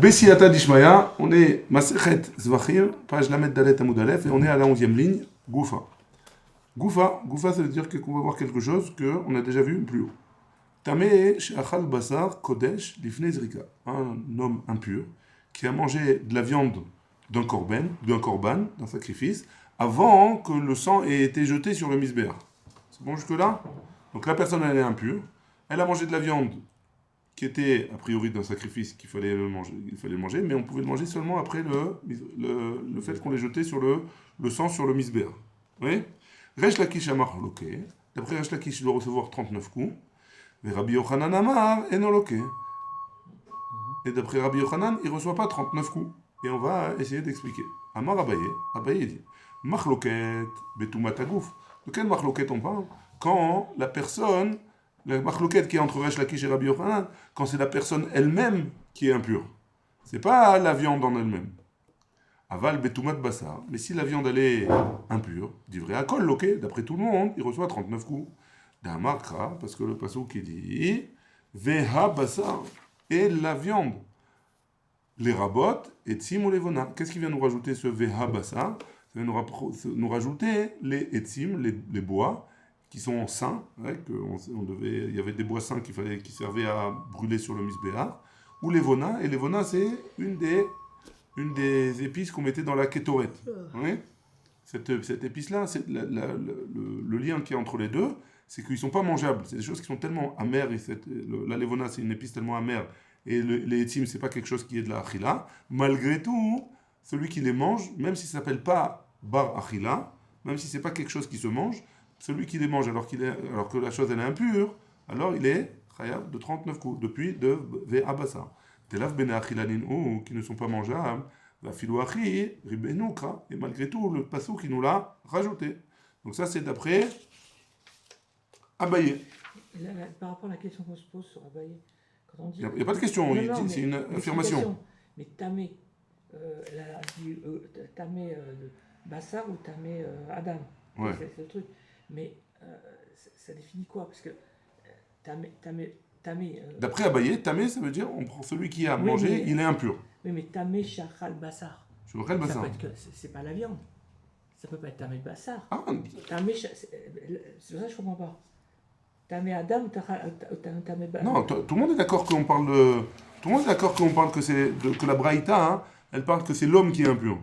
Bessiyata Dishmaya, on est Masechet Zvachim, page Lamed Dalet Amud Aleph, et on est à la 11e ligne, Goufa. Goufa, ça veut dire qu'on va voir quelque chose qu'on a déjà vu plus haut. Tameh Sheachal Basar Kodesh Lifnei Zrika, un homme impur qui a mangé de la viande d'un korban, d'un sacrifice, avant que le sang ait été jeté sur le misbéach. C'est bon jusque-là? Donc la personne, elle est impure, elle a mangé de la viande qui était a priori d'un sacrifice qu'il fallait manger, mais on pouvait le manger seulement après le fait qu'on l'ait jeté sur le sang sur le misbéach. Oui? Resh Lakish Amar Loké, d'après Resh Lakish, il doit recevoir 39 coups. Mais Rabbi Yochanan Amar Enoloké. Et d'après Rabbi Yochanan, il ne reçoit pas 39 coups. Et on va essayer d'expliquer. Amar Abaye dit Machloket Betumat Agouf. De quelle machloket on parle? Quand la personne, la machloket qui est entre Resh Lakish et Rabbi Yochanan, quand c'est la personne elle-même qui est impure. C'est pas la viande en elle-même. Aval Betumat Bassar. Mais si la viande elle est impure, d'ivré à kol loké, d'après tout le monde, il reçoit 39 coups. D'Amarkra, parce que le passage qui dit Veha Bassar, et la viande. Les rabotes et Tsim ou les vona. Qu'est-ce qui vient nous rajouter ce Veha Bassar? Ça vient nous rajouter les etzim, les bois, qui sont sains. Ouais, il y avait des bois sains qui servaient à brûler sur le misbéach. Ou les vona. Et les vona, c'est une des épices qu'on mettait dans la kétoret. Ouais. Cette épice-là, c'est le lien qu'il y a entre les deux, c'est qu'ils ne sont pas mangeables. C'est des choses qui sont tellement amères. La levona, c'est une épice tellement amère. Et les etzim, c'est pas quelque chose qui est de la achila. Malgré tout, celui qui les mange, même si ça ne s'appelle pas bar achila, même si c'est pas quelque chose qui se mange, celui qui les mange alors que la chose elle est impure, alors il est chayav de 39 coups, depuis de ve'abasa. Telav bene achilanin ou qui ne sont pas mangeables, la filouachi ribenukra, et malgré tout le passou qui nous l'a rajouté. Donc ça c'est d'après Abaye. Par rapport à la question qu'on se pose sur Abaye, quand on dit... Il n'y a pas de question, c'est une affirmation. Mais tamé, tamé Bassar ou tamé Adam, ouais. C'est le truc. Mais ça définit quoi? Parce que tamé d'après Abaye, tamé ça veut dire on prend celui qui a mangé, il est impur. Oui, mais tamé shachal Bassar. Shachal Bassar. C'est pas la viande. Ça peut pas être tamé Bassar. Ah, tamé, c'est pour ça que je comprends pas. Tamé Adam, tamé Bassar. Non, tout le monde est d'accord qu'on parle de. Tout le monde est d'accord qu'on parle que la Braïta, hein, elle parle que c'est l'homme qui est impur.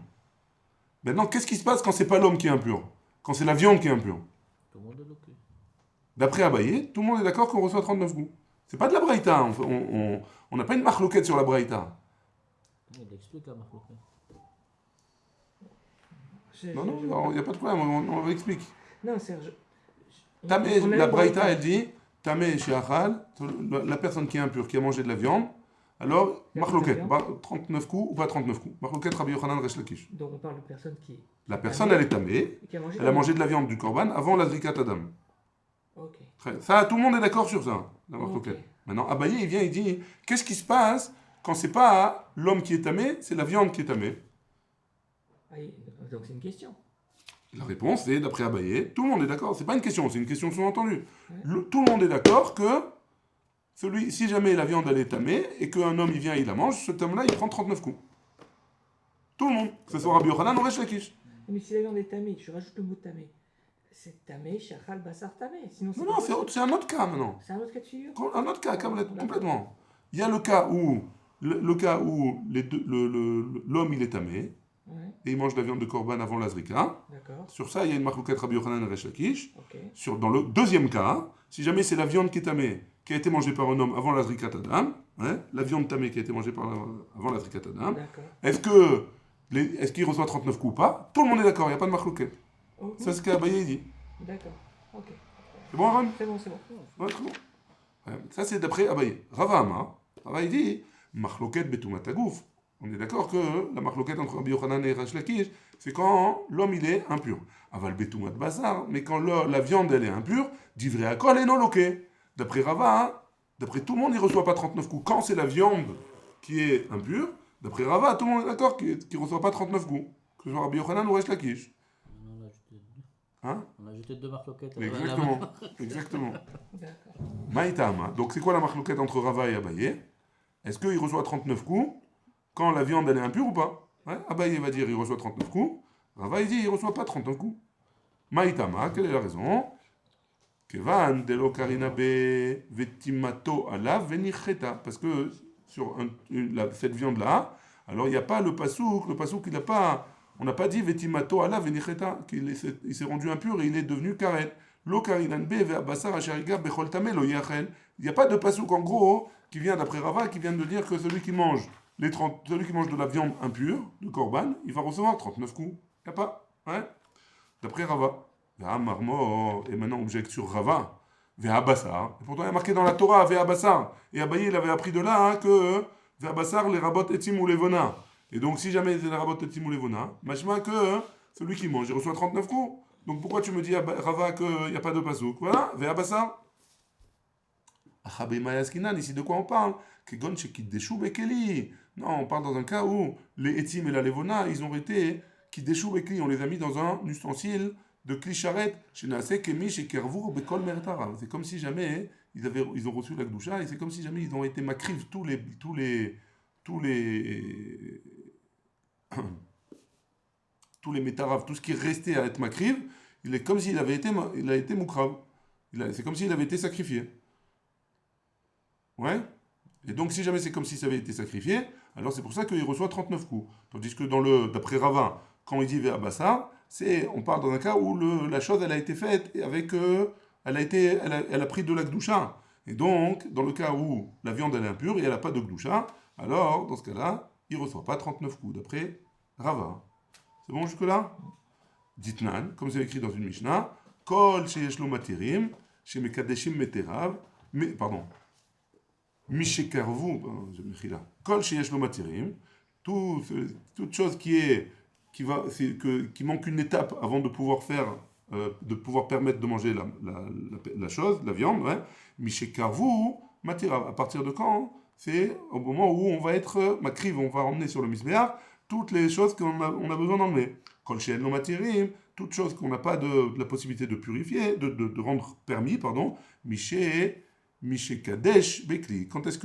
Maintenant, qu'est-ce qui se passe quand c'est pas l'homme qui est impur? Quand c'est la viande qui est impure? Tout le monde est ok. D'après Abaye, tout le monde est d'accord qu'on reçoit 39 coups. C'est pas de la Braïta, on n'a pas une machloquette sur la Braïta. Il explique la machloquette. Non, il n'y a pas de problème, on explique. Non, Serge. La Braïta, elle dit Tamé Sheachal, la personne qui est impure, qui a mangé de la viande, alors, machloquette, 39 coups ou pas 39 coups. Machloquette Rabbi Yochanan Resh Lakish. Donc on parle de personne qui. La personne, elle est tamée, elle a mangé de la viande du korban avant la zrikat adam. Ok. Ça, tout le monde est d'accord sur ça, la machloquette. Maintenant, Abaye, il vient, il dit qu'est-ce qui se passe quand c'est pas l'homme qui est tamé, c'est la viande qui est tamée? Donc c'est une question. La réponse est, d'après Abaye, tout le monde est d'accord. C'est pas une question, c'est une question sous-entendue. Tout le monde est d'accord que si jamais la viande elle est tamée et qu'un homme il vient et il la mange, cet homme-là il prend 39 coups. Tout le monde, que ce soit Rabbi Yochanan ou Resh Lakish. Mais si la viande est tamée, je rajoute le mot tamé. C'est tamé, shachal, bassar, tamé. Sinon, c'est un autre cas maintenant. C'est un autre cas de figure. Un autre cas, complètement. Il y a le cas où l'homme il est tamé. Ouais. Et il mange de la viande de korban avant la zrika. D'accord. Sur ça, il y a une machloquette Rabbi Yochanan et Resh Lakish. Okay. Dans le deuxième cas, si jamais c'est la viande qui est tamée, qui a été mangée par un homme avant la zrikat adam, hein, la viande tamée qui a été mangée avant la zrikat adam, est-ce qu'il reçoit 39 coups ou pas? Tout le monde est d'accord, il n'y a pas de machloquette. Okay. Ça, c'est ce qu'Abaye dit. D'accord. Ok. C'est bon, Aaron? C'est bon. Ouais, très bon. Ça, c'est d'après Abaye. Rava Amar, Abaye dit machloquette betumat agouf. On est d'accord que la machloquette entre Rabbi Yochanan et Resh Lakish, c'est quand l'homme il est impur. Aval betumat basar, mais quand la viande elle est impure, divrei akol et non loqué. D'après Rava, d'après tout le monde, il ne reçoit pas 39 coups. Quand c'est la viande qui est impure, d'après Rava, tout le monde est d'accord qu'il ne reçoit pas 39 coups. Que ce soit Rabbi Yochanan ou Resh Lakish. On a ajouté deux. Hein? On a ajouté deux machloquettes. Exactement. Maïtama. Donc c'est quoi la machloquette entre Rava et Abaye? Est-ce qu'il reçoit 39 coups quand la viande elle est impure ou pas. Ouais? Abaye va dire il reçoit 39 coups. Rava il dit il reçoit pas 39 coups. Maïtama, quelle est la raison? Kevan delo karina be vetimato alav venicheta. Parce que sur cette viande-là, alors il n'y a pas le pasouk il n'a pas, on n'a pas dit vetimato alav venicheta, qu'il il s'est rendu impur et il est devenu karen. Lo karinan be ve'abasar ashariga bechol tameh lo yachel. Il n'y a pas de pasouk en gros qui vient d'après Rava qui vient de dire que celui qui mange celui qui mange de la viande impure, de korban, il va recevoir 39 coups. Il n'y a pas, ouais? D'après Rava. Ve'a marmor, et maintenant objecte sur Rava. Ve'a bassar. Et pourtant il y a marqué dans la Torah, Ve'a bassar. Et Abaye il avait appris de là que Ve'a bassar, les rabot etim ou les vona. Et donc si jamais c'est les rabot etim ou les vona, machma que celui qui mange, il reçoit 39 coups. Donc pourquoi tu me dis Rava qu'il n'y a pas de pasouk? Voilà, Ve'a bassar. Ici de quoi on parle? Non, on parle dans un cas où les etim et la levona, ils ont été qui déchou bekli, on les a mis dans un ustensile de kli charret, chez Naaseh Kemi, chez Kervour, Bekol Mertara. C'est comme si jamais ils ont reçu la Gdoucha, et c'est comme si jamais ils ont été makriv tous les tous les métaraves, tout ce qui restait à être makriv, il est comme s'il avait été, il a été moukrav. C'est comme s'il avait été sacrifié. Ouais? Et donc, si jamais c'est comme si ça avait été sacrifié, alors c'est pour ça qu'il reçoit 39 coups. Tandis que d'après Rava, quand il dit Ve'abassa, on parle dans un cas où la chose elle a été faite avec, elle a pris de la gdoucha. Et donc, dans le cas où la viande elle est impure et elle n'a pas de gdoucha, alors dans ce cas-là, il ne reçoit pas 39 coups, d'après Rava. C'est bon jusque-là? Ditnan, comme c'est écrit dans une Mishnah, Kol sheyesh lo matirim, shemekadeshim meterav, pardon. Mishekarvu, Kol sheyesh lo matirim, toute chose qui manque une étape avant de pouvoir de pouvoir permettre de manger la chose, la viande, ouais. Mishekarvu, matirav. À partir de quand? C'est au moment où on va être makriv, on va emmener sur le misbéach toutes les choses qu'on a besoin d'emmener. Kol sheyesh lo matirim, toute chose qu'on n'a pas de la possibilité de purifier, de rendre permis, pardon, Miché Kadesh Bekli. Quand est-ce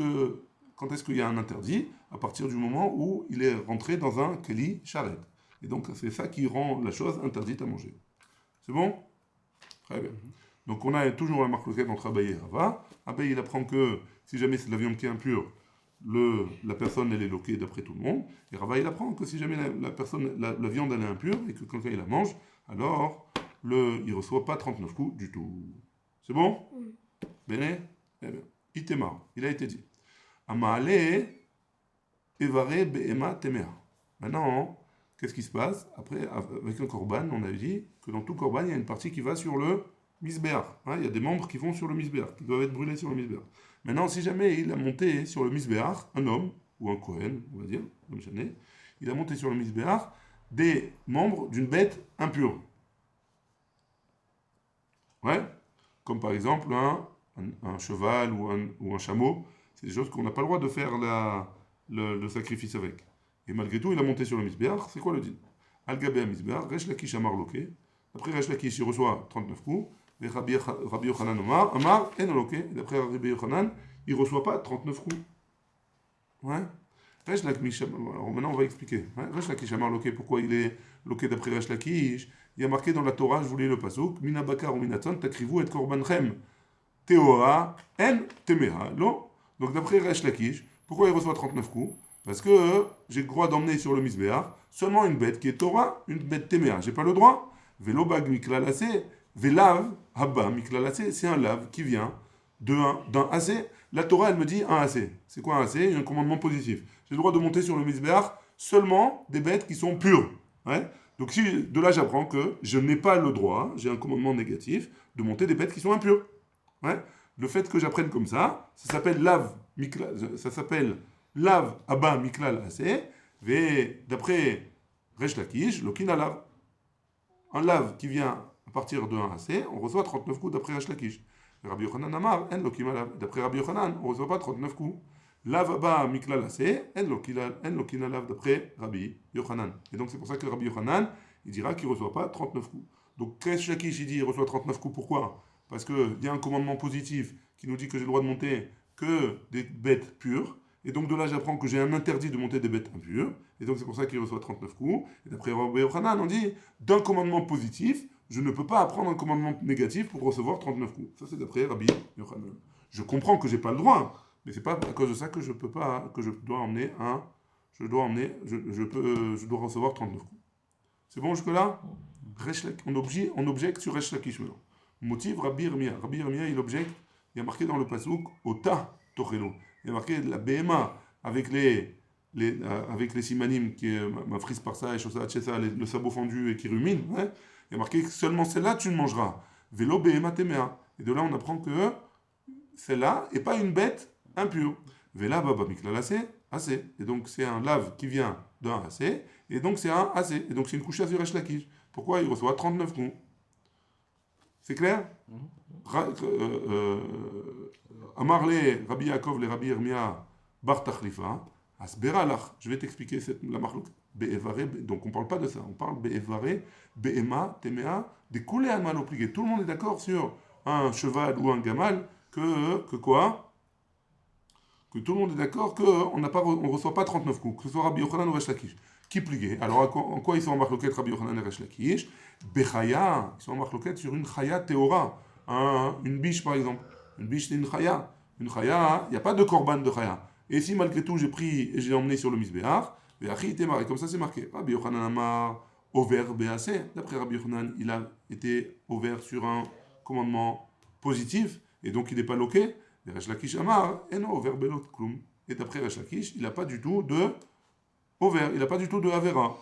qu'il y a un interdit? À partir du moment où il est rentré dans un Keli Charet. Et donc c'est ça qui rend la chose interdite à manger. C'est bon? Très bien. Donc on a toujours la marque entre Abaye et Rava. Abaye il apprend que si jamais c'est de la viande qui est impure, la personne elle est loquée d'après tout le monde. Et Rava il apprend que si jamais la viande elle est impure et que quelqu'un il la mange, alors il ne reçoit pas 39 coups du tout. C'est bon? Bene? Eh bien, Itemar, il a été dit. Amaale evare be'ema temea. Maintenant, qu'est-ce qui se passe? Après, avec un korban, on a dit que dans tout korban, il y a une partie qui va sur le misbéach. Hein, il y a des membres qui vont sur le misbéach, qui doivent être brûlés sur le misbéach. Maintenant, si jamais il a monté sur le misbéach, un homme, ou un Kohen, on va dire, il a monté sur le misbéach des membres d'une bête impure. Ouais? Comme par exemple un cheval ou un chameau, c'est des choses qu'on n'a pas le droit de faire le sacrifice avec. Et malgré tout, il a monté sur le misbéach. C'est quoi le din? Al-Gabé misbéach, Resh Lakish Amar Loké. Après Resh Lakish, il reçoit 39 coups. Et Rabbi Yochanan Amar, En Loké. Et d'après Rabbi Yochanan, il ne reçoit pas 39 coups. Ouais? Resh Lakish, alors maintenant on va expliquer. Ouais? Resh Lakish Amar Loké, pourquoi il est Loké d'après Resh Lakish? Il y a marqué dans la Torah, je vous lis le pasuk, Mina bakar ou minaton, takrivu et korbanchem. Théora, en temera, non. Donc d'après Resh Lakish, pourquoi il reçoit 39 coups? Parce que j'ai le droit d'emmener sur le misbéach seulement une bête qui est Torah, une bête temera. J'ai pas le droit. Velobag miklalase, velav, habba miklalase, c'est un lave qui vient d'un assez. La Torah, elle me dit un assez. C'est quoi un assez? Il y a un commandement positif. J'ai le droit de monter sur le misbéach seulement des bêtes qui sont pures. Ouais? Donc de là, j'apprends que je n'ai pas le droit, j'ai un commandement négatif, de monter des bêtes qui sont impures. Ouais. Le fait que j'apprenne comme ça s'appelle lav abba miklal aseh, d'après Resh Lakish, lokina lav. Un lave qui vient à partir de 1 aseh, on reçoit 39 coups d'après Resh Lakish. Rabbi Yochanan Amar, en lokima lav. D'après Rabbi Yochanan, on ne reçoit pas 39 coups. Lav abba miklal aseh, en lokina lav d'après Rabbi Yochanan. Et donc c'est pour ça que Rabbi Yochanan, il dira qu'il ne reçoit pas 39 coups. Donc Resh Lakish, il dit qu'il reçoit 39 coups, pourquoi? Parce qu'il y a un commandement positif qui nous dit que j'ai le droit de monter que des bêtes pures. Et donc de là, j'apprends que j'ai un interdit de monter des bêtes impures. Et donc c'est pour ça qu'il reçoit 39 coups. Et d'après Rabbi Yochanan, on dit, d'un commandement positif, je ne peux pas apprendre un commandement négatif pour recevoir 39 coups. Ça, c'est d'après Rabbi Yochanan. Je comprends que j'ai pas le droit, mais c'est pas à cause de ça que je peux pas, que je dois emmener un, je dois recevoir 39 coups. C'est bon jusque-là? On objecte sur Resh Lakish maintenant. Motif Rabbi Yirmiyah. Rabbi Yirmiyah, il objecte, il y a marqué dans le pasouk, Ota Tochelo. Il y a marqué la BMA avec les simanim qui ma frise par ça et chaussat ça, le sabot fendu et qui rumine. Ouais. Il y a marqué que seulement celle-là tu ne mangeras. Vélo BMA Temea. Et de là on apprend que celle-là n'est pas une bête impure. Vela Baba Mikla assez. Et donc c'est un lave qui vient d'un assez. Et donc c'est un assez. Et donc c'est une couche sur Resh Lakish. Pourquoi il reçoit 39 coups? C'est clair? Amarle, Rabbi Yaakov, le Rabbi Yirmiyah, Bar Tachlifa, Asberalach. Je vais t'expliquer la marlouk. Donc on ne parle pas de ça, on parle Be'evare, Be'ema, Temea, des coulées à mal obligé. Tout le monde est d'accord sur un cheval ou un gamal que quoi? Que tout le monde est d'accord qu'on ne reçoit pas 39 coups, que ce soit Rabbi Yochanan ou Resh Lakish. Qui plié? Alors en quoi ils sont en marloquette Rabbi Yochanan et Resh Lakish? Bechaya, ils sont en marloquette sur une chaya théora, une biche par exemple. Une biche c'est une chaya. Une chaya, il n'y a pas de korban de chaya. Et si malgré tout j'ai pris et j'ai emmené sur le misbéach, Ve'achi était marqué, comme ça c'est marqué. Rabbi Yochanan Amar, over be'aseh. D'après Rabbi Yochanan, il a été over sur un commandement positif, et donc il n'est pas loqué. Et Resh Lakish Amar, eno over belot klum. Et d'après Resh Lakish, il n'a pas du tout de over, il n'a pas du tout de avera.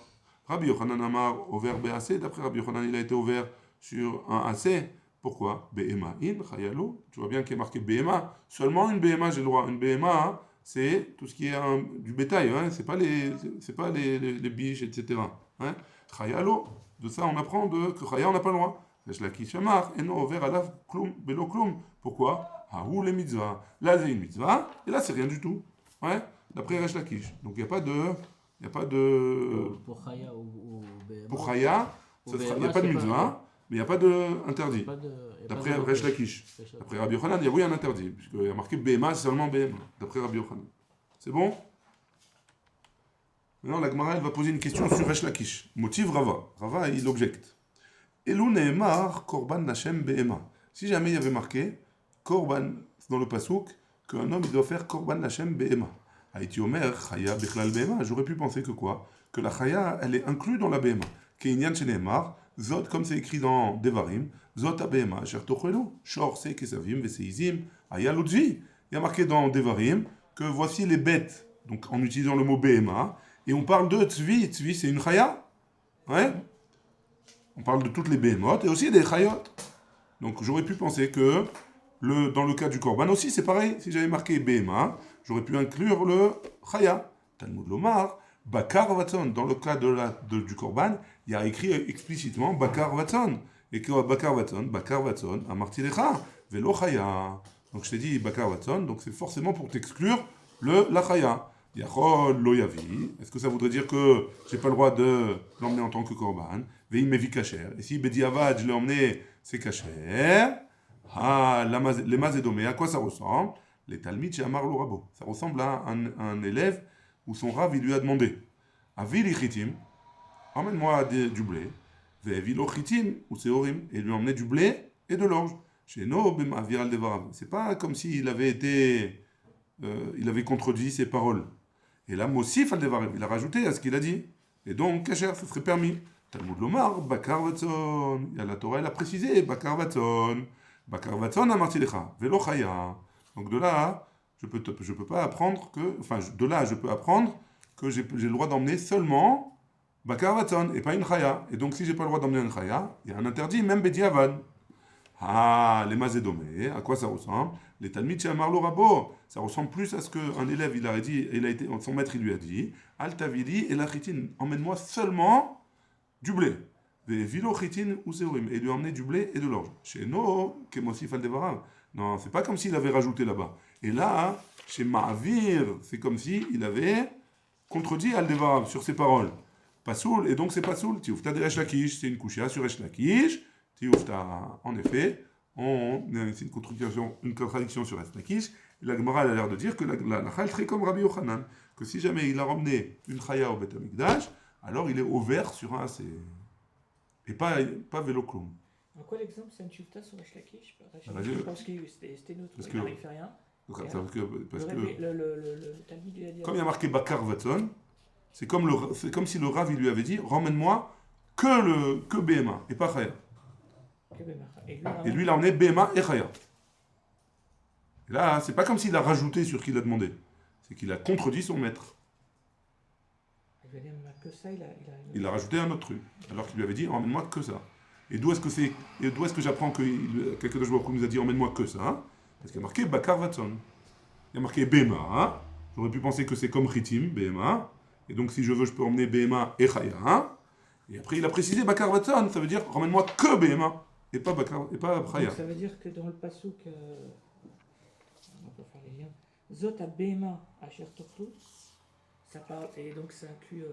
Rabbi Yochanan Amar, over be'aseh. D'après Rabbi Yochanan, il a été over sur un assez. Pourquoi? Be'ema in chayalo. Tu vois bien qu'il est marqué Be'ema. Seulement une Be'ema, j'ai le droit. Une Be'ema, hein, c'est tout ce qui est du bétail. Hein, c'est pas les biches, etc. Hein. Chayalo. De ça, on apprend que Chaya, on n'a pas le droit. Resh Lakish Amar, eno over alav klum, belo klum. Pourquoi? Haou les mitzvahs. Là, c'est une mitzvah, et là, c'est rien du tout. Ouais. D'après Resh Lakish. Donc, il n'y a pas de. Pour Chaya ou BMA. Pour Chaya, il n'y a pas de mitzvah. Mais il n'y a pas d'interdit. D'après Resh Lakish. D'après Rabbi Yochanan, il y a oui un interdit. Puisqu'il y a marqué BMA, c'est seulement BMA. D'après Rabbi Yochanan. C'est bon? Maintenant, la Gemara, elle va poser une question sur Resh Lakish. Motive Rava. Rava, il objecte. Elou Nehemar, Korban Hashem BMA. Si jamais il y avait marqué Korban, dans le pasouk, qu'un homme il doit faire Korban Hashem BMA. Haïti Omer, Chaya Bechlal BMA. J'aurais pu penser que quoi? Que la Chaya, elle est inclue dans la BMA. Keïnyan Nehemar. Zot, comme c'est écrit dans Devarim, Zot abema, cher tochelu, shor se kesavim, veseizim, ayaludvi. Il y a marqué dans Devarim que voici les bêtes, donc en utilisant le mot behema, et on parle de tzvi. Tzvi, c'est une chaya. Ouais. On parle de toutes les behemoth et aussi des chayot. Donc j'aurais pu penser que dans le cas du korban aussi, c'est pareil. Si j'avais marqué behema, j'aurais pu inclure le chaya. Talmud Lomar. Bakar Vatson, dans le cas du Korban, il y a écrit explicitement Bakar Vatson. Et que Bakar Vatson, Amartilecha, Velo Chaya. Donc je t'ai dit Bakar Vatson, donc c'est forcément pour t'exclure la Chaya. Yachol Lo Yavi, est-ce que ça voudrait dire que j'ai pas le droit de l'emmener en tant que Korban? Veim Mevi Kacher. Et si Bediavad, je l'ai emmené, c'est Kacher. Les Mazédomé, à quoi ça ressemble? Les Talmid chez Amar Lorabo. Ça ressemble à un élève où son rav il lui a demandé Avili chitim, emmène-moi du blé, Vevilo chitim ou seorim, et il lui a emmené du blé et de l'orge. Chez No bema viral devarav. C'est pas comme s'il avait il avait contredit ses paroles. Et là, Mosif al devarav, il a rajouté à ce qu'il a dit. Et donc, Kacher, ça serait permis. Talmud Lomar, Bakar Vatson. Il y a la Torah, elle a précisé Bakar Vatson. Bakar Vatson amartilecha, Velo Chaya. Donc de là, je peux pas apprendre que, enfin, de là, je peux apprendre que j'ai le droit d'emmener seulement Bakar Vatson et pas une Chaya. Et donc, si j'ai pas le droit d'emmener une Chaya, il y a un interdit, même Bediavad. Les Mazédomé, à quoi ça ressemble? Les Talmid chez Amar Lorabo, ça ressemble plus à ce qu'un élève, son maître, il lui a dit Altavili et la chitin, emmène-moi seulement du blé. Vilo chitin ou seorim, et lui emmener du blé et de l'orge. Chez No, Kemosif al Devarav. Non, c'est pas comme s'il avait rajouté là-bas. Et là, chez Ma'avir, c'est comme s'il avait contredit Al-Devarav sur ses paroles. Pasoul, et donc c'est Pasoul. Tioufta de Resh Lakish, c'est une couchia sur Resh Lakish. Tioufta, en effet, c'est une contradiction sur Resh Lakish. Et la Gemara elle a l'air de dire que la halakha elle serait comme Rabbi Yochanan, que si jamais il a ramené une chaya au Beth Amikdash, alors il est ouvert sur un et pas vélo clown. En quoi l'exemple, c'est une shufta sur Resh Lakish? Bah, Je pense que c'était neutre, parce il que- n'arrive rien. Parce que Le Talmud lui a dit. comme il y a marqué Bakar Vatson, c'est comme si le Rav il lui avait dit ramène-moi que BMA et pas Chaya. Et lui il a emmené BMA et Chaya. Et là, c'est pas comme s'il a rajouté sur qui il a demandé, c'est qu'il a contredit son maître. Il va dire que ça, Il a rajouté un autre truc, alors qu'il lui avait dit emmène-moi que ça. Et d'où est-ce que j'apprends que quelqu'un de Jouakou nous a dit emmène-moi que ça, hein? Parce qu'il y a marqué Bakar Vatson. Il y a marqué Bema. Hein? J'aurais pu penser que c'est comme Ritim, Bema. Et donc si je veux, je peux emmener Bema et Chaya. Hein? Et après il a précisé Bakar Vatson, ça veut dire emmène-moi que Bema et pas Chaya. Donc ça veut dire que dans le passouk, on peut faire les liens. Zot à Bema Asher Tortu. Ça parle, et donc ça inclut.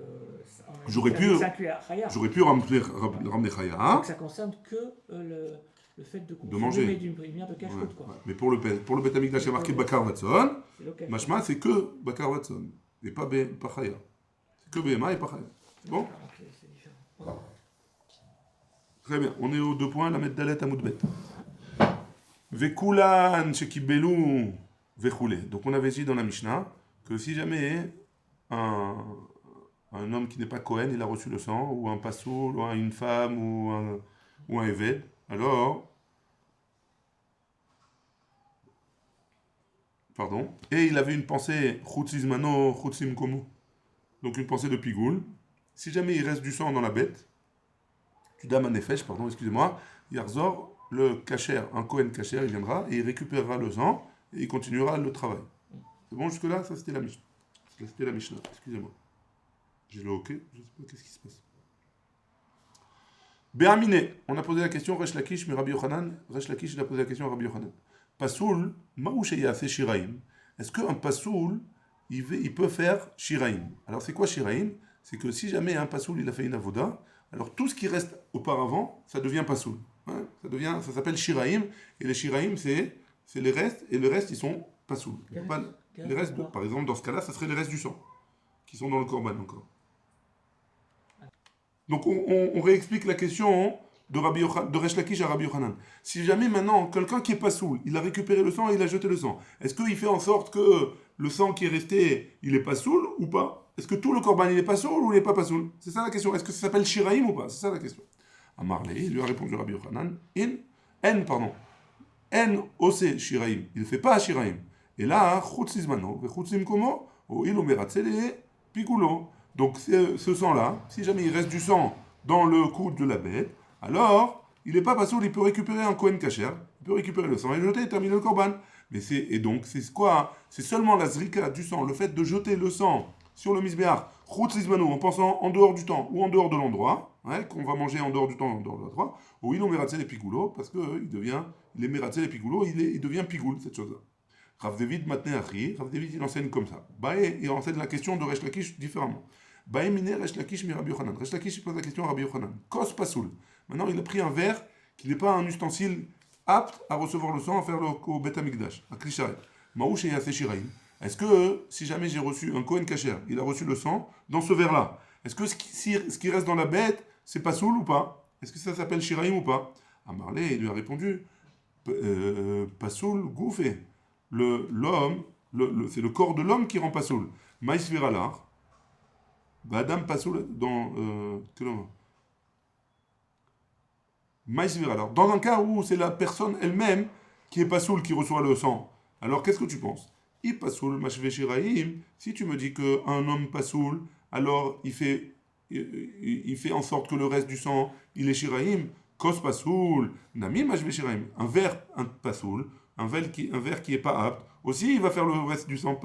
J'aurais pu ramener Chaya. Hein? Donc ça concerne que le fait de consommer manger. d'une primaire de cache-route, quoi. Ouais. Mais pour le Beth Amikdash, il y a marqué Bakar Vatson. Mashma, c'est que Bakar Vatson. Et pas Chaya. C'est que Bema et pas Chaya. C'est bon? C'est différent. Très bien. On est aux 2 points, la Meddalet Amoudbet. Vekulan Shekibelu Vechule. Donc on avait dit dans la Mishnah que si jamais un homme qui n'est pas Kohen, il a reçu le sang, ou un Passoul, ou une femme, ou un Eved, alors, et il avait une pensée Chutzizmano, Chutzim Komu, donc une pensée de Pigoul, si jamais il reste du sang dans la bête, tu dames un nefesh, excusez-moi, Yarzor, le kacher, un Kohen kacher, il viendra, et il récupérera le sang, et il continuera le travail. C'est bon jusque-là? Ça c'était la Mishnah. C'était la Mishnah, excusez-moi. J'ai le OK, je ne sais pas qu'est-ce qui se passe. Béaminé, on a posé la question, Resh Lakish, mais Rabbi Yochanan, Resh Lakish, il a posé la question à Rabbi Yochanan. Pasoul, Maoucheya fait Shiraim. Est-ce qu'un Pasoul, il peut faire Shiraim? Alors c'est quoi Shiraim? C'est que si jamais un Pasoul, il a fait une avoda, alors tout ce qui reste auparavant, ça devient Pasoul. Hein? Ça s'appelle Shiraim, et les Shiraim, c'est les restes, et le reste, ils sont Pasoul. Les restes, par exemple, dans ce cas-là, ça serait les restes du sang, qui sont dans le korban encore. Donc on réexplique la question de Resh Lakish à Rabbi Yochanan. Si jamais maintenant, quelqu'un qui est pas soul, il a récupéré le sang et il a jeté le sang, est-ce qu'il fait en sorte que le sang qui est resté, il est pas soul ou pas? Est-ce que tout le korban, il est pas soul ou il est pas soul? C'est ça la question. Est-ce que ça s'appelle Shiraim ou pas? C'est ça la question. Amarle, il lui a répondu Rabbi Yochanan, En ose Shiraim. Il ne fait pas Shiraim. Et là, Chutzizmano, Chutzim Komo, ou il omeratzele Pikulo. Donc ce sang-là, si jamais il reste du sang dans le coude de la bête, alors il n'est pas pasoul, il peut récupérer un Kohen Kacher, il peut récupérer le sang et le jeter et terminer le korban. Et donc c'est quoi? C'est seulement la zrika du sang, le fait de jeter le sang sur le misbéach, Chutzizmano, en pensant en dehors du temps ou en dehors de l'endroit, qu'on va manger en dehors du temps ou en dehors de l'endroit, ou il omeratzele Pikulo, parce qu'il est meratzele Pikulo, il devient Pigoul, cette chose-là. Rav David Matneachi, Rav David il enseigne comme ça. Il enseigne la question de Resh Lakish différemment. Baïmine Resh Lakish mi Rabbi Yochanan. Resh Lakish pose la question à Rabbi Yochanan. Kos pasoul. Maintenant il a pris un verre qui n'est pas un ustensile apte à recevoir le sang, à faire au Beth Amikdash, à Krisharet. Maouche et Yaseh Shiraim. Est-ce que si jamais j'ai reçu un Kohen Kacher, il a reçu le sang dans ce verre-là, est-ce que ce qui reste dans la bête, c'est pasoul ou pas? Est-ce que ça s'appelle Shiraim ou pas? Amarlé, il lui a répondu pasoul goufé. C'est le corps de l'homme qui rend pasoul. Maïs viralar. Badam pasoul dans Maïs viralar. Dans un cas où c'est la personne elle-même qui est pasoul qui reçoit le sang. Alors qu'est-ce que tu penses? I pasoul mashve shiraim. Si tu me dis qu'un homme pasoul, alors il fait en sorte que le reste du sang il est shiraim. Kos pasoul nami mashve shiraim. Un verre pasoul. Un verre qui n'est pas apte, aussi il va faire le reste du sang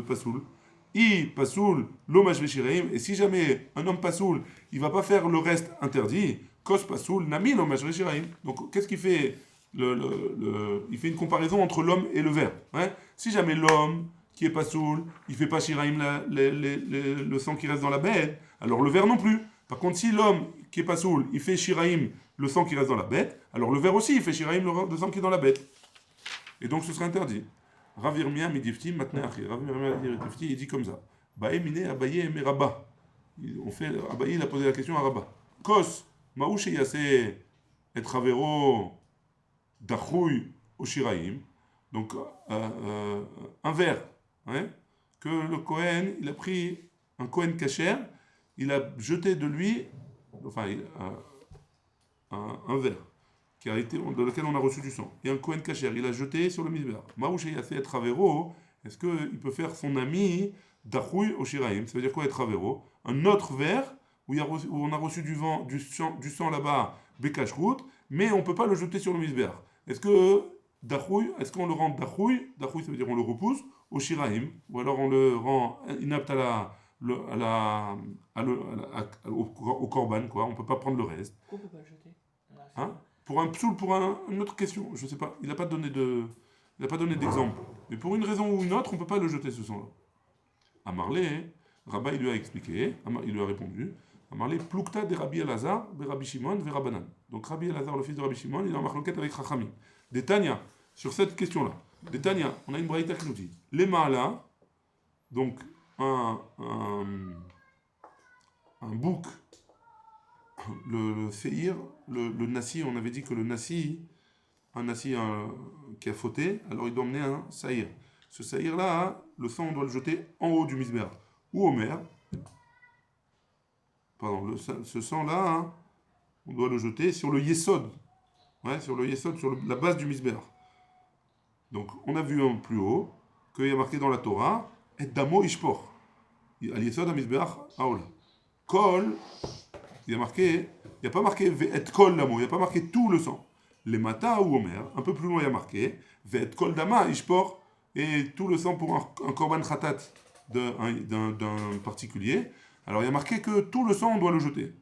pasoul. I pasoul, l'hommage veshiraim, et si jamais un homme pasoul, il va pas faire le reste interdit, kos pasoul, nami l'hommage veshiraim. Donc qu'est-ce qu'il fait? Il fait une comparaison entre l'homme et le verre. Si jamais l'homme qui est pasoul, il fait pas shiraim le sang qui reste dans la bête, alors le verre non plus. Par contre, si l'homme qui est pasoul, il fait shiraim le sang qui reste dans la bête, alors le verre aussi, il fait shiraim le sang qui est dans la bête. Et donc ce serait interdit. Rav Yirmiyah midifti matne achi. Rav Yirmiyah midifti, il dit comme ça. Bae mine Abaye et Rabba. Abaye, il a posé la question à Rabba. Kos, maouche yase et Ravero dachouy au shiraim. Donc, un verre, hein, que le Kohen, il a pris un Kohen kasher, il a jeté de lui, enfin, un verre qui a été, dans lequel on a reçu du sang. Et un Kohen kasher, il a jeté sur le misbéach. Maouche yase et Ravero, est-ce qu'il peut faire son ami dachouy au shiraim? Ça veut dire quoi être Ravero? Un autre verre où on a reçu du sang là-bas, bekashrut, mais on ne peut pas le jeter sur le misbéach. Est-ce que Dachouy, est-ce qu'on le rend Dachouy? Dachouy, ça veut dire on le repousse au Shiraim, ou alors on le rend inapte au Korban, quoi. On ne peut pas prendre le reste. Pourquoi on peut pas le jeter? Hein? Pour un psoul, pour une autre question, je ne sais pas. Il n'a pas donné d'exemple. Mais pour une raison ou une autre, on ne peut pas le jeter ce sang-là. Amarlé, Rabba, il lui a expliqué, il lui a répondu. Amarlé, Plukta de Rabbi Elazar, de Rabbi Shimon, de Rabbanan. Donc Rabbi Elazar, le fils de Rabbi Shimon, il est en marloquette avec Chachamim. Des Tanya, sur cette question-là. Des Tanya, on a une braïta qui nous dit les Maala, donc un bouc, le Seir, le Nassi, on avait dit que le Nassi, un Nassi qui a fauté, alors il doit emmener un Saïr. Ce Saïr-là, le sang, on doit le jeter en haut du misber, ou au mer. Pardon, ce sang-là, hein, on doit le jeter sur le Yesod. Ouais, sur le Yesod, sur la base du misber. Donc, on a vu plus haut qu'il y a marqué dans la Torah et damo ishpor. Al Yesod à misber aola. Kol, il n'y a pas marqué et kol damo, il n'y a pas marqué tout le sang. Les mata ou omer, un peu plus loin, il y a marqué et kol dama ishpor, et tout le sang pour un korban khatat d'un particulier. Alors, il y a marqué que tout le sang, on doit le jeter.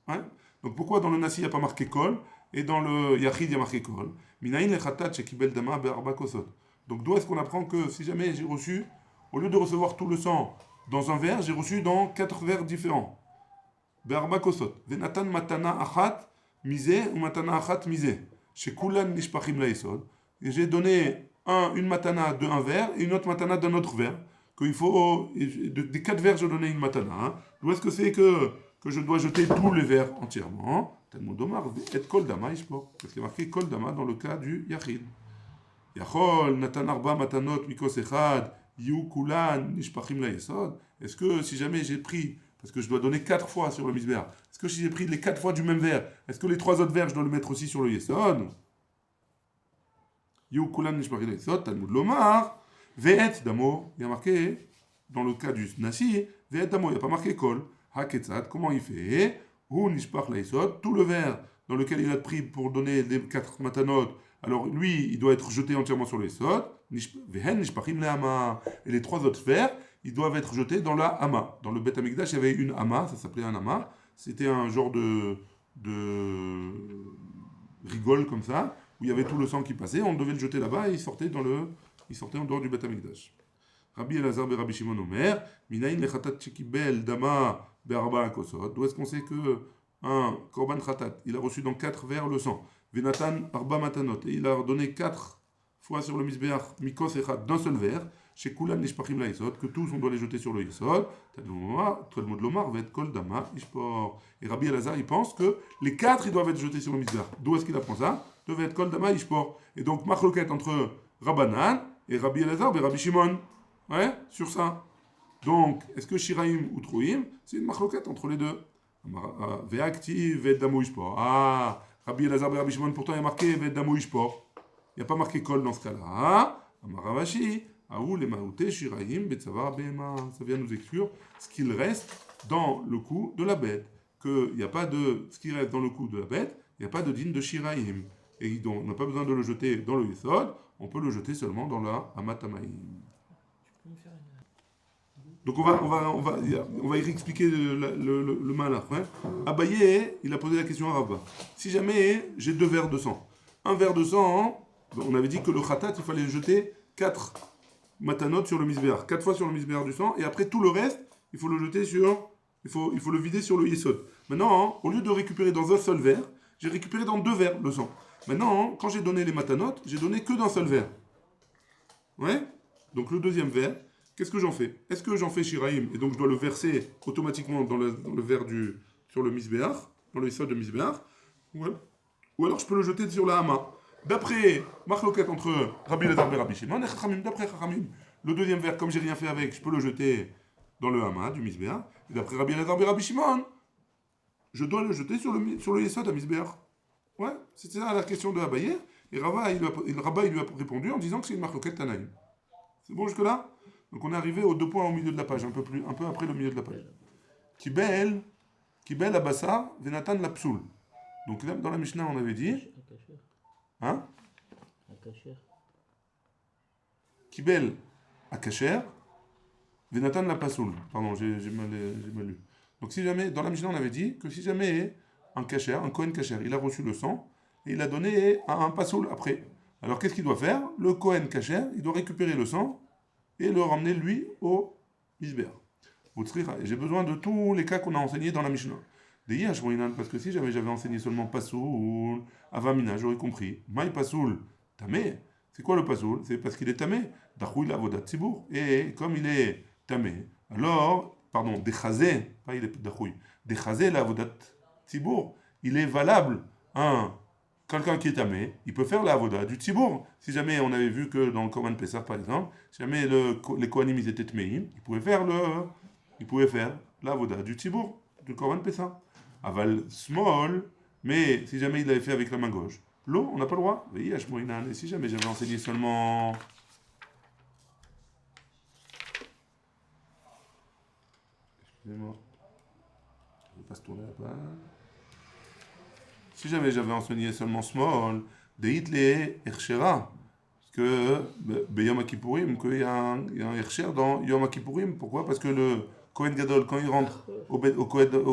Hein? Donc, pourquoi dans le Nassi, il n'y a pas marqué kol? Et dans le Yachid, il y a marqué Kol. Minaïn le Khatat Shekibel Dama Be'arba Kosot. Donc d'où est-ce qu'on apprend que si jamais j'ai reçu, au lieu de recevoir tout le sang dans un verre, j'ai reçu dans 4 verres différents. Be'arba Kosot. Venatan Matana Achat Misé ou Matana Achat Misé. Shekulan Nishpachim Laïsod. Et j'ai donné une matana d'un verre et une autre matana d'un autre verre. Qu'il faut, des 4 verres, je donnais une matana. Hein. D'où est-ce que c'est que je dois jeter tous les verres entièrement? Talmud Omar et Kol Dama Ishpor. Parce qu'il y a marqué Kol Dama dans le cas du Yachid. Yachol, Natan Arba Matanot Mikos Echad, Yu Kulan, Nishpachim La Yesod. Est-ce que si jamais j'ai pris, parce que je dois donner 4 fois sur le misber, est-ce que si j'ai pris les 4 fois du même verre, est-ce que les 3 autres verres, je dois le mettre aussi sur le Yesod? Yu Kulan, Nishpachim La Yesod, Talmud Lomar, Ve'et Damo. Il y a marqué, dans le cas du Nasi, Ve'et Damo, il n'y a pas marqué Kol. Haketzat, comment il fait? Ou Nishpach Laïsod, tout le verre dans lequel il a pris pour donner les 4 matanot, alors lui, il doit être jeté entièrement sur les sod. Vehen Nishpachim le Hama. Et les 3 autres verres, ils doivent être jetés dans la Hama. Dans le Beth Amikdash, il y avait une Hama, ça s'appelait un Hama. C'était un genre de rigole comme ça, où il y avait tout le sang qui passait, on devait le jeter là-bas et il sortait en dehors du Beth Amikdash. Rabbi Elazar be Rabbi Shimon Omer, Minaïn le Khatat Shekibel Dama Be'arba Kosot. D'où est-ce qu'on sait que un Korban Khatat, il a reçu dans 4 verres le sang. Venatan Arba Matanot. Et il a donné 4 fois sur le Misbeach Mikos Echad d'un seul verre. Chez Kulan Nishpachim La Yesod, que tous on doit les jeter sur le Yesod. Talmud Lomar va être Kol Dama Ishpor. Et Rabbi Elazar, il pense que les 4 ils doivent être jetés sur le Misbeach. D'où est-ce qu'il apprend ça? Devait être Kol Dama Ishpor. Et donc, Machloket entre Rabbanan et Rabbi Elazar et Rabbi Shimon. Ouais, sur ça. Donc, est-ce que Shiraim ou Troim, c'est une machloquette entre les deux? Ve'akti ve'damo ishpor. Ah, Rabbi Elazar et Rabbi Shimon, pourtant il y a marqué ve'damo ishpor. Il n'y a pas marqué kol dans ce cas-là. Amaravashi, aou le maouté Shiraim betzavar bema. Ça vient nous exclure ce qu'il reste dans le cou de la bête. Que il n'y a pas de ce qui reste dans le cou de la bête, il n'y a pas de dîne de Shiraim. Et donc, on n'a pas besoin de le jeter dans le Yesod, on peut le jeter seulement dans la Amatamaïm. Donc on va y expliquer le malach. Hein. Abaye, il a posé la question à Rabba. Si jamais j'ai 2 verres de sang, un verre de sang, on avait dit que le khatat, il fallait jeter 4 matanot sur le misbéar, 4 fois sur le misbéar du sang, et après tout le reste, il faut le jeter il faut le vider sur le yesod. Maintenant, au lieu de récupérer dans un seul verre, j'ai récupéré dans 2 verres le sang. Maintenant, quand j'ai donné les matanot, j'ai donné que d'un seul verre. Ouais. Donc le deuxième verre, qu'est-ce que j'en fais? Est-ce que j'en fais Shiraim et donc je dois le verser automatiquement dans le verre sur le misbéach, dans le sol de misbéach, ouais. Ou alors je peux le jeter sur la hama. D'après Marloquette entre Rabbi Elazar et Rabbi Shimon, et Chachamim, d'après Chachamim, le deuxième verre, comme j'ai rien fait avec, je peux le jeter dans le hama du misbéach. Et d'après Rabbi Elazar et Rabbi Shimon, je dois le jeter sur le yesod à misbéach. Ouais, c'était ça la question de Abaye. Et Rabba, il lui a répondu en disant que c'est une Marloquette Tanaïm. C'est bon jusque-là? Donc on est arrivé aux deux points au milieu de la page, un peu après le milieu de la page. Kibel Abassa, Venatan la Psoul. Donc là, dans la Mishnah, on avait dit. Akacher. Hein? Akacher. Kibel Akacher, Venatan la Pasoul. Pardon, j'ai mal lu. Donc si jamais, dans la Mishnah, on avait dit que si jamais un Kacher, un Kohen Kacher, il a reçu le sang et il l'a donné à un Pasoul après. Alors qu'est-ce qu'il doit faire? Le Kohen Kacher, il doit récupérer le sang et le ramener lui au Misber. J'ai besoin de tous les cas qu'on a enseignés dans la Mishnah. Parce que si jamais j'avais enseigné seulement Pasoul, Avamina, j'aurais compris. Maï Pasoul, Tamé. C'est quoi le Pasoul? C'est parce qu'il est Tamé. Dachouil Avodat Tzibour. Et comme il est Tamé, alors, pardon, Dechazé, pas il est Dachouil, Dechazé l'Avodat Tzibour, il est valable. Quelqu'un qui est tamé, il peut faire la avoda du tzibour. Si jamais on avait vu que dans le Korban Pessah, par exemple, si jamais les Kohanim ils étaient tmeim, ils pouvaient faire la avoda du tzibour, du Korban Pessah. Aval small, mais si jamais il l'avait fait avec la main gauche, l'eau, on n'a pas le droit. Et si jamais j'avais enseigné seulement... Excusez-moi. Je ne vais pas se tourner la page. Si jamais j'avais enseigné seulement small, de Hitler Ershera, parce que Yom Kippourim, qu'il y a un Ersher dans Yom Kippourim. Pourquoi? Parce que le Kohen Gadol, quand il rentre au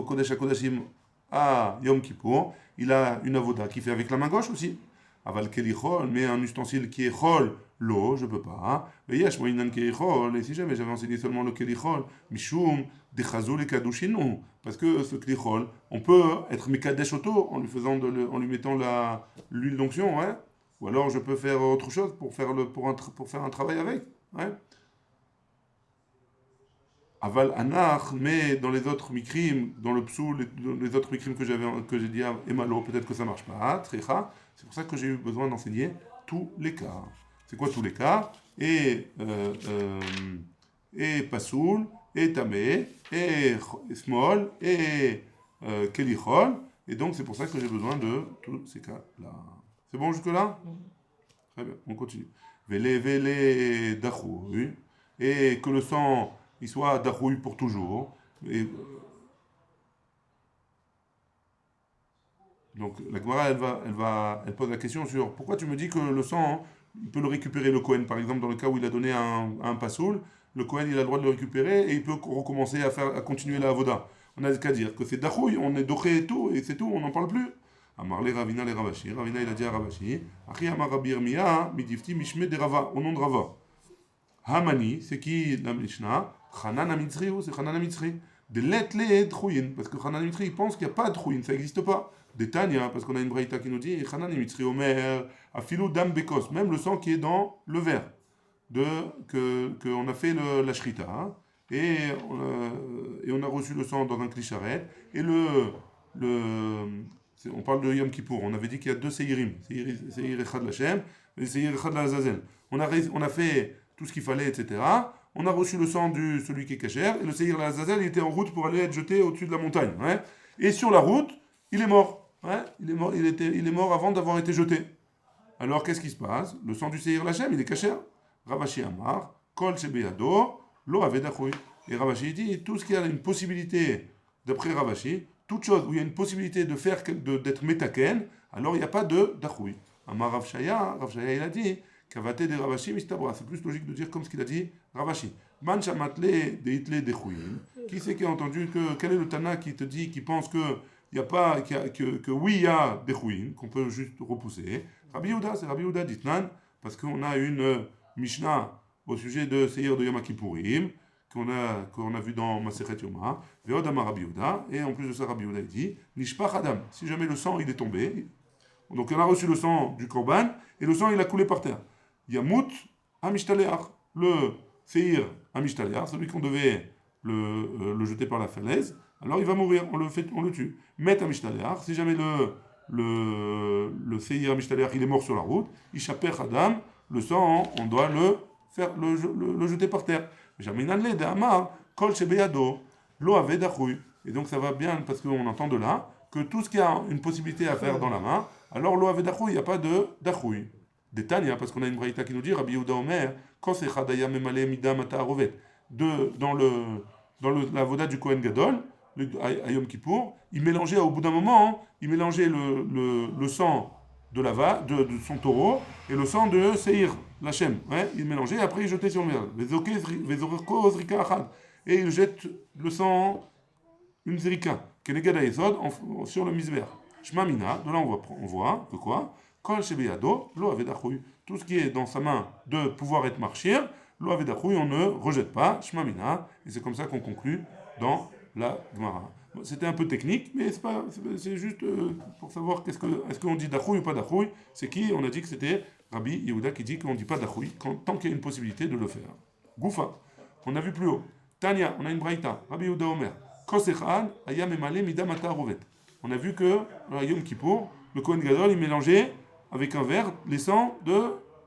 Kodesh HaKodashim à Yom Kippour, il a une avoda qui fait avec la main gauche aussi. Aval Kelichol, mais un ustensile qui est chol, l'eau, je peux pas. Et si jamais j'avais enseigné seulement le Kelichol, Mishum, Dechazul et Kadushinu, parce que ce Kelichol, on peut être Mekadesh Oto en lui mettant l'huile d'onction, ouais. Ou alors je peux faire autre chose pour faire un travail avec, ouais. Aval Anach, mais dans les autres mikrim, dans le psoul, les autres mikrim que j'ai dit à Emalo, peut-être que ça marche pas. Trecha, c'est pour ça que j'ai eu besoin d'enseigner tous les cas. C'est quoi tous les cas? Et pasoul, et tamé, et small, et kelichol. Et donc c'est pour ça que j'ai besoin de tous ces cas-là. C'est bon jusque-là? Très bien, on continue. Vele dachou, et que le sang il soit darouille pour toujours. Et, donc la Gemara, elle pose la question sur pourquoi tu me dis que le sang, il peut le récupérer le Kohen, par exemple dans le cas où il a donné un pasoul, le Kohen il a le droit de le récupérer et il peut recommencer à continuer la avoda. On a qu'à dire que c'est darouille, on est doché et tout, et c'est tout, on n'en parle plus. Amar le Ravina le Ravashi, Ravina il a dit à Ravashi, Achi Amar Rabbi Yirmiya, midifti mishme de Rava, au nom de Rava. Hamani, c'est qui la Mishnah? Hanan Amitzri, c'est Hanan Amitzri. De l'etle Trouyin, parce que Hanan Amitzri, il pense qu'il n'y a pas de Trouyin, ça n'existe pas. Des Tanya, parce qu'on a une braïta qui nous dit Hanan Amitzri Omer, Afilou Dam Bekos, même le sang qui est dans le verre, qu'on a fait la shrita, hein, et on a reçu le sang dans un clicharet, et on parle de Yom Kippour, on avait dit qu'il y a deux Seirim, Seir Echad Lachem, et Seir Echad Lazazel. On a fait tout ce qu'il fallait, etc. On a reçu le sang de celui qui est cachère, et le Seir Lazazel, il était en route pour aller être jeté au-dessus de la montagne. Ouais. Et sur la route, il est mort. Ouais. Il est mort avant d'avoir été jeté. Alors qu'est-ce qui se passe? Le sang du Seir Lachem, il est cachère. Ravashi Amar, Kol Shebeyado, Lo Avedachui. Et Ravashi dit, tout ce qui a une possibilité, d'après Ravashi, toute chose où il y a une possibilité d'être metaken, alors il n'y a pas de dachui. Amar Rav Shaya il a dit, Kavate de Ravashi mistabra. C'est plus logique de dire comme ce qu'il a dit Ravashi. Man shamatle de hitle dechuyim. Qui c'est qui a entendu quel est le Tana qui te dit, qui pense que oui il y a dechuyim, qu'on peut juste repousser? Rabbi Yehuda, c'est Rabbi Yehuda d'Itnan, parce qu'on a une Mishnah au sujet de Seir de Yom Kippourim, qu'on a vu dans Masechet Yoma, Ve'od Amar Rabbi Yehuda, et en plus de ça Rabbi Yehuda dit, Nishpach Adam, si jamais le sang il est tombé, donc on a reçu le sang du Korban, et le sang il a coulé par terre. Yamout Amishtaléach. Le Seir Amishtaléach, celui qu'on devait le jeter par la falaise, alors il va mourir, on le tue. Met Amishtaléach, si jamais le Seir Amishtaléach il est mort sur la route, Ishaper Adam, le sang, on doit le jeter par terre. Jaminanle de Amar, Kol Shebeyado, Lo Ave Dachui. Et donc ça va bien parce qu'on entend de là que tout ce qui a une possibilité à faire dans la main, alors Lo Ave Dachui, il n'y a pas de Dachui. Des Tanya, parce qu'on a une braïta qui nous dit Rabbi Yehuda Omer, Kosechadaya Memale Midam Atarovet. Dans la voda du Kohen Gadol, à Yom Kippour, il mélangeait au bout d'un moment, il mélangeait le sang de son taureau et le sang de Seir, l'Hachem. Ouais, il mélangeait et après il jetait sur le mer. Et il jette le sang, une zrika, Kenegada Esod, sur le misber. Shmamina, de là on voit que quoi? Kol Shebeyado, Lo Avedachui. Tout ce qui est dans sa main de pouvoir être marchir, Lo Avedachui, on ne rejette pas. Shmamina. Et c'est comme ça qu'on conclut dans la Gemara. Bon, c'était un peu technique, mais c'est juste pour savoir est-ce qu'on dit Dachui ou pas Dachui. C'est qui? On a dit que c'était Rabbi Yehuda qui dit qu'on ne dit pas Dachui tant qu'il y a une possibilité de le faire. Goufa, on a vu plus haut. Tanya, on a une braïta. Rabbi Yehuda Omer. Kosechan, Ayam Emale Midam Atarovet. On a vu que à Yom Kippour, le Kohen Gadol, il mélangeait avec un verre les sangs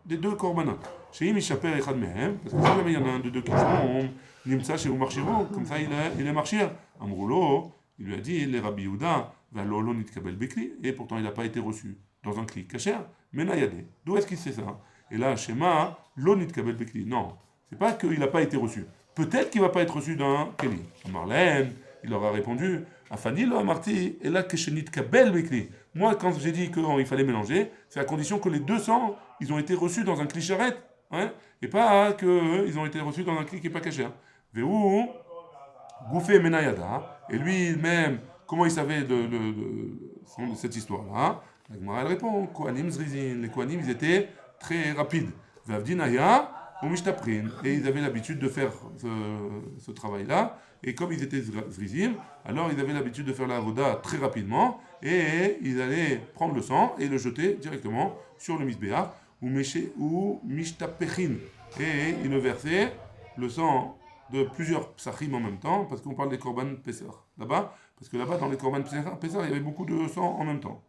des deux korbanot. Chez Mishaper Echad Mehem, parce que si jamais il y en a un de deux qui font Nimtsa chez Umarchiro, comme ça il est marchir. Amroulo, il lui a dit, les Rabbi Yehuda, Valolo Nitkabel Bekli, et pourtant il n'a pas été reçu dans un kli kasher, Menayade. D'où est-ce qu'il sait ça? Et là, Shema, Lo Nitkabel Bekli. Non, c'est pas qu'il n'a pas été reçu. Peut-être qu'il ne va pas être reçu d'un keli. Marlène, il leur a répondu, Afani lo amarti, et là que Shenit Kabel Bekli. Moi, quand j'ai dit qu'il fallait mélanger, c'est à condition que les 200, ils ont été reçus dans un kli charrette, hein, et pas qu'ils ont été reçus dans un kli qui n'est pas kasher. Véou, Gouffé Menayada, et lui-même, comment il savait de cette histoire-là? La Gemara, elle répond, Kohanim Zrizin, les Kohanim, ils étaient très rapides. Vavdinaya, ou Mishtaprin, et ils avaient l'habitude de faire ce travail-là, et comme ils étaient Zrizim, alors ils avaient l'habitude de faire la voda très rapidement, et ils allaient prendre le sang et le jeter directement sur le misbéach, ou Mishtapechin, et ils le versaient, le sang de plusieurs psachim en même temps, parce qu'on parle des korban Pessah là-bas, parce que là-bas, dans les korban Pessah, il y avait beaucoup de sang en même temps.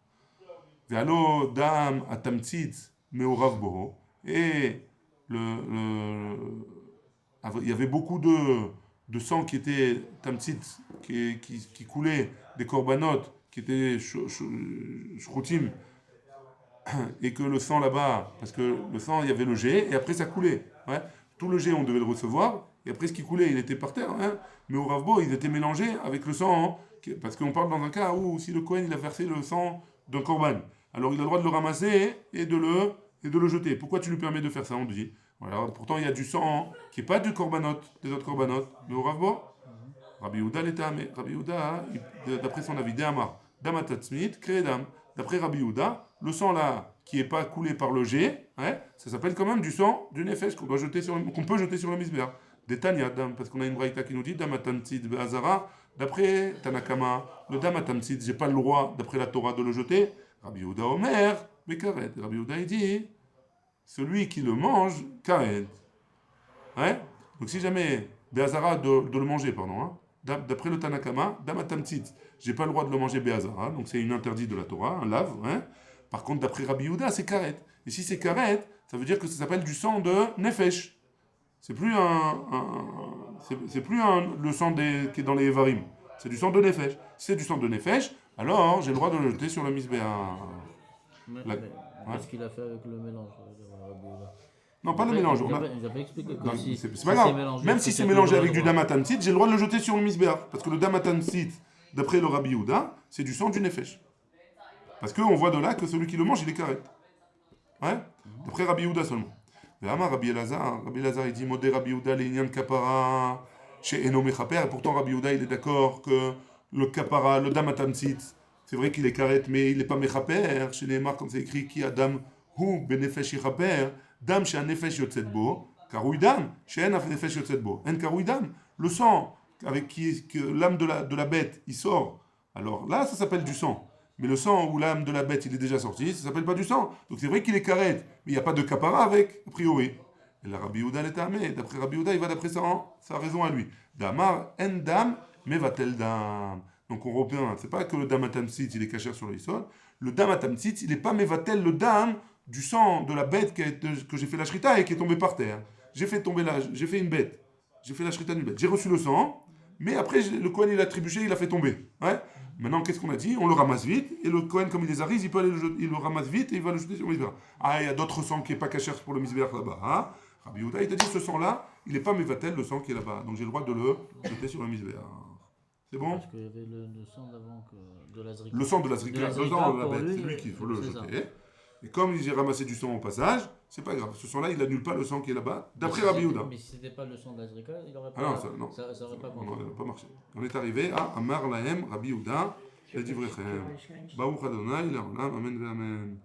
Ve'alo dam atamtzitz meorav boho, et il y avait beaucoup de sang qui était tamtzitz, qui coulait des korbanot, qui étaient shrutim, et que le sang là-bas, parce que le sang, il y avait le jet, et après ça coulait. Ouais. Tout le jet, on devait le recevoir, et après ce qui coulait, il était par terre. Hein. Mais au Ravbo, ils étaient mélangés avec le sang, hein, parce qu'on parle dans un cas où si le Kohen il a versé le sang d'un korban, alors il a le droit de le ramasser et de le jeter. Pourquoi tu lui permets de faire ça? On dit. Voilà. Pourtant, il y a du sang qui n'est pas du korbanot, des autres korbanot. Mais au Ravbo, Rabbi Yehuda l'était, mais Rabbi Yehuda, d'après son avis, Dehamar, Damatatzmit, Kreedam. D'après Rabbi Yehuda, le sang là, qui n'est pas coulé par le jet, ouais, ça s'appelle quand même du sang du nefesh qu'on peut jeter sur le misber. Des Tanya, parce qu'on a une braïta qui nous dit Damatamtsid Be'azara. D'après Tanakama, le Damatamtsid, j'ai pas le droit, d'après la Torah, de le jeter. Rabbi Yehuda Omer, Bekaret. Rabbi Yehuda, il dit celui qui le mange, Karet. Ouais? Donc si jamais Be'azara de le manger, pardon, hein, d'après le Tanakama, Damatamtsid, j'ai pas le droit de le manger Be'azara, donc c'est une interdit de la Torah, un lave, hein. Par contre, d'après Rabbi Yehuda, c'est karet. Et si c'est karet, ça veut dire que ça s'appelle du sang de nefesh. C'est plus le sang qui est dans les Evarim. C'est du sang de nefesh. Si c'est du sang de nefesh, alors j'ai le droit de le jeter sur le misbéa. Qu'est-ce qu'il a fait avec le mélange Rabbi Yehuda? Non, pas le mélange. Il n'a pas expliqué que c'est pas grave. Même si c'est mélangé avec du damatansit, j'ai le droit de le jeter sur le misbéa. Parce que le damatansit, d'après le Rabbi Yehuda, c'est du sang du nefesh. Parce qu'on voit de là que celui qui le mange, il est carré. Ouais? D'après Rabbi Yehuda seulement. Rabbi Elazar, il dit Modé Rabbi Yehuda, l'Inyan Kapara, chez Eno Mechaper. Et pourtant, Rabbi Yehuda, il est d'accord que le Kapara, le Damatamsit, c'est vrai qu'il est carré, mais il n'est pas Mechaper. Chez Neymar, comme c'est écrit, qui Adam Hu Benefesh Yichaper, Dam chez un Nefesh Yotzedbo, Karouy Dam, chez un Nefesh Yotzedbo. En Karouy Dam, le sang avec que l'âme de la bête, il sort. Alors là, ça s'appelle du sang. Mais le sang où l'âme de la bête il est déjà sorti, ça s'appelle pas du sang. Donc c'est vrai qu'il est carré, mais il n'y a pas de capara avec, a priori. Et la Rabbi Yehuda l'étamé. D'après Rabbi Yehuda, il va d'après sa raison à lui. Damar en dam, mevatel dam. Donc on reprend, c'est pas que le dam atamsit, il est caché sur le sol. Le dam atamsit, il n'est pas mevatel le dam du sang de la bête que j'ai fait la shrita et qui est tombée par terre. J'ai fait une bête. J'ai fait la shrita d'une bête. J'ai reçu le sang, mais après le Kohen il a trébuché, il a fait tomber. Ouais. Maintenant, qu'est-ce qu'on a dit? On le ramasse vite, et le Kohen, comme il les arise, il peut aller il le ramasse vite et il va le jeter sur le misbéach. Ah, il y a d'autres sangs qui n'est pas caché pour le misbéach là-bas. Hein? Rabbi Yehuda, il t'a dit ce sang-là, il n'est pas mevatel, le sang qui est là-bas. Donc j'ai le droit de le jeter sur le misbéach. C'est bon? Parce qu'il y avait le sang d'avant de la zrika. Le sang de la zrika, le sang de la bête, c'est lui qu'il faut le jeter. Et comme j'ai ramassé du sang au passage, c'est pas grave. Ce sang-là, il annule pas le sang qui est là-bas, d'après Rabbi Yehuda. Mais si c'était pas le sang de la zrika, il aurait pas. Ah non, ça aurait pas compté. Non, ça n'a pas marché. On est arrivé à Amar Lahem, Rabbi Yehuda, et Divrechem. Baruch Adonai, Le'olam, Amen ve'Amen.